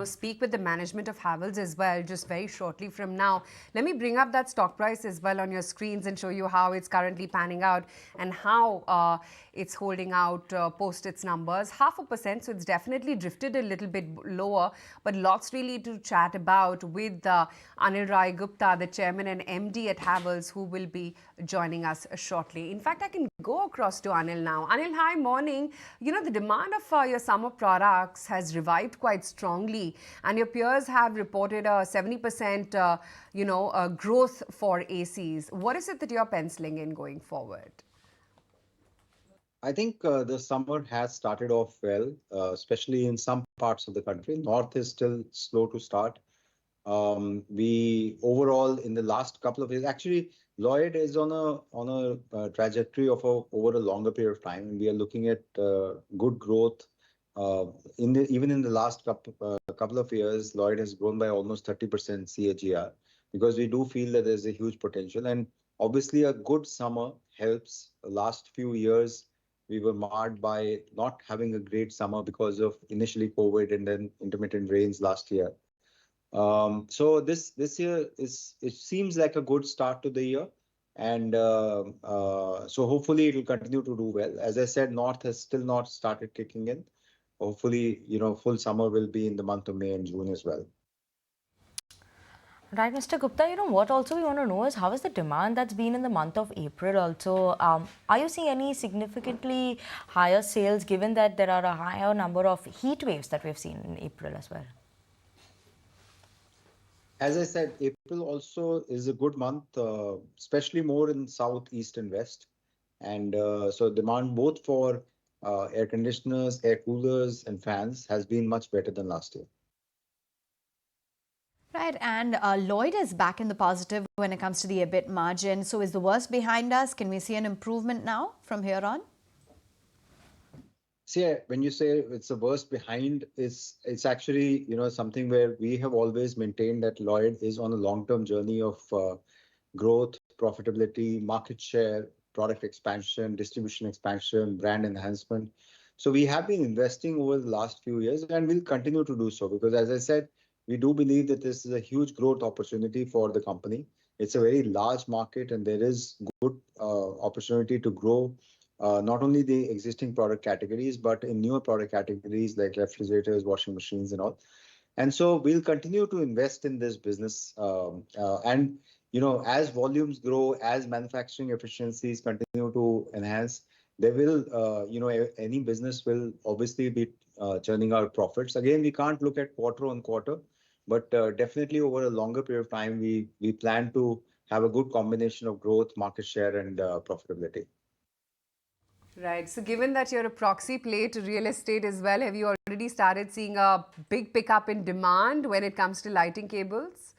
speak with the management of Havells as well, just very shortly from now. Let me bring up that stock price as well on your screens and show you how it's currently panning out and how it's holding out post its numbers. 0.5%, so it's definitely drifted a little bit lower, but lots really to chat about with Anil Rai Gupta, the chairman and MD at Havells, who will be joining us shortly. In fact, I can go across to Anil now. Anil, hi, morning. The demand of your summer products has revived quite strongly, and your peers have reported a 70% growth for ACs. What is it that you're penciling in going forward? I think the summer has started off well, especially in some parts of the country. North is still slow to start. We overall in the last couple of years, actually, Lloyd is on a trajectory of over a longer period of time, and we are looking at good growth. Even in the last couple of years, Lloyd has grown by almost 30% CAGR because we do feel that there's a huge potential, and obviously a good summer helps. The last few years we were marred by not having a great summer because of initially COVID and then intermittent rains last year. So this year it seems like a good start to the year, and so hopefully it will continue to do well. As I said, North has still not started kicking in. Hopefully, full summer will be in the month of May and June as well. Right, Mr. Gupta, what also we want to know is how is the demand that's been in the month of April also? Are you seeing any significantly higher sales given that there are a higher number of heat waves that we've seen in April as well? As I said, April also is a good month, especially more in South, East and West. And so demand both for air conditioners, air coolers and fans has been much better than last year. Right, and Lloyd is back in the positive when it comes to the EBIT margin. So is the worst behind us? Can we see an improvement now from here on? See, when you say it's the worst behind, it's actually something where we have always maintained that Lloyd is on a long-term journey of growth, profitability, market share, product expansion, distribution expansion, brand enhancement. So we have been investing over the last few years and we'll continue to do so because, as I said, we do believe that this is a huge growth opportunity for the company. It's a very large market and there is good opportunity to grow not only the existing product categories, but in newer product categories like refrigerators, washing machines and all. And so we'll continue to invest in this business. And, as volumes grow, as manufacturing efficiencies continue to enhance, there will, any business will obviously be churning out profits. Again, we can't look at quarter on quarter, but definitely over a longer period of time, we plan to have a good combination of growth, market share and profitability. Right. So given that you're a proxy play to real estate as well, have you already started seeing a big pickup in demand when it comes to lighting cables?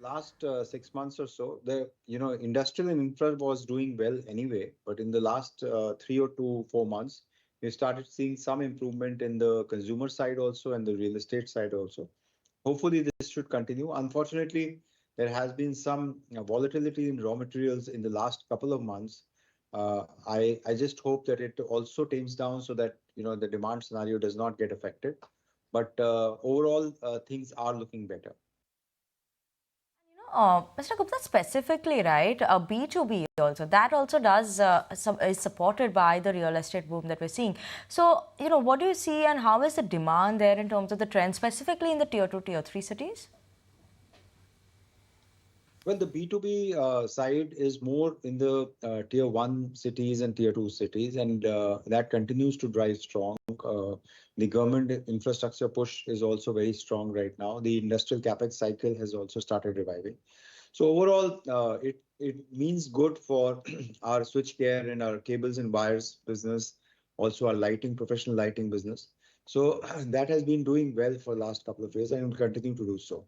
Last 6 months or so, the industrial and infra was doing well anyway, but in the last 3 or 4 months, we started seeing some improvement in the consumer side also and the real estate side also. Hopefully, this should continue. Unfortunately, there has been some volatility in raw materials in the last couple of months. I just hope that it also tames down so that the demand scenario does not get affected. But overall, things are looking better. Mr. Gupta, specifically, right, B2B also, that also is supported by the real estate boom that we're seeing. So, what do you see and how is the demand there in terms of the trend, specifically in the tier 2, tier 3 cities? Well, the B2B side is more in the tier 1 cities and tier 2 cities, and that continues to drive strong. The government infrastructure push is also very strong right now. The industrial capex cycle has also started reviving. So overall, it means good for our switchgear and our cables and wires business, also our lighting, professional lighting business. So that has been doing well for the last couple of years and will continue to do so.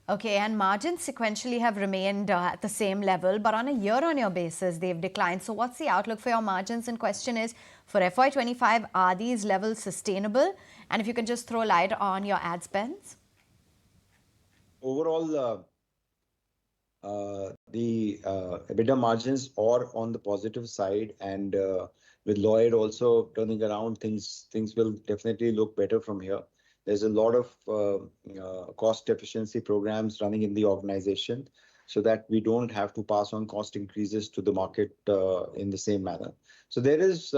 Okay, and margins sequentially have remained at the same level, but on a year-on-year basis, they've declined. So what's the outlook for your margins? And question is, for FY25, are these levels sustainable? And if you can just throw light on your ad spends? Overall, the EBITDA margins are on the positive side, and with Lloyd also turning around, things will definitely look better from here. There's a lot of cost efficiency programs running in the organization so that we don't have to pass on cost increases to the market in the same manner. So there is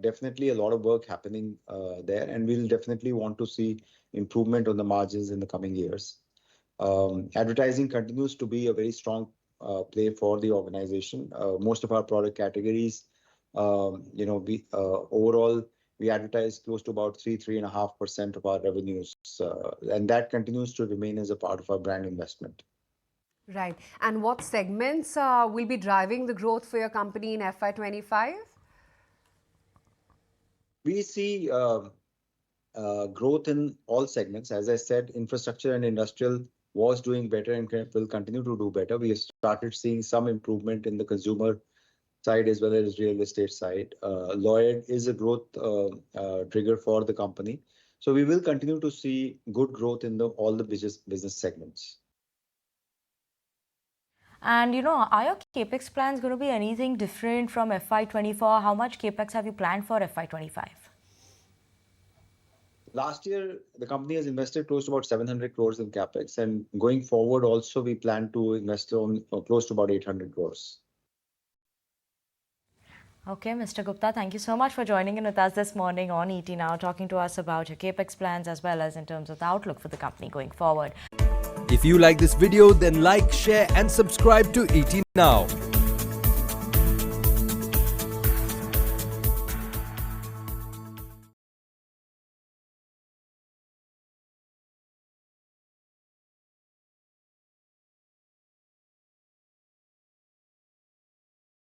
definitely a lot of work happening there, and we'll definitely want to see improvement on the margins in the coming years. Advertising continues to be a very strong play for the organization. Most of our product categories, we overall we advertise close to about 3.5% of our revenues, and that continues to remain as a part of our brand investment. Right. And what segments will be driving the growth for your company in FY25? We see growth in all segments. As I said, infrastructure and industrial was doing better and will continue to do better. We have started seeing some improvement in the consumer side as well as real estate side. Lloyd is a growth trigger for the company. So we will continue to see good growth in all the business segments. And are your capex plans going to be anything different from FY24? How much capex have you planned for FY25? Last year, the company has invested close to about 700 crores in capex, and going forward, also we plan to invest on close to about 800 crores. Okay, Mr. Gupta, thank you so much for joining in with us this morning on ET Now, talking to us about your capex plans as well as in terms of the outlook for the company going forward. If you like this video, then like, share and subscribe to ET Now.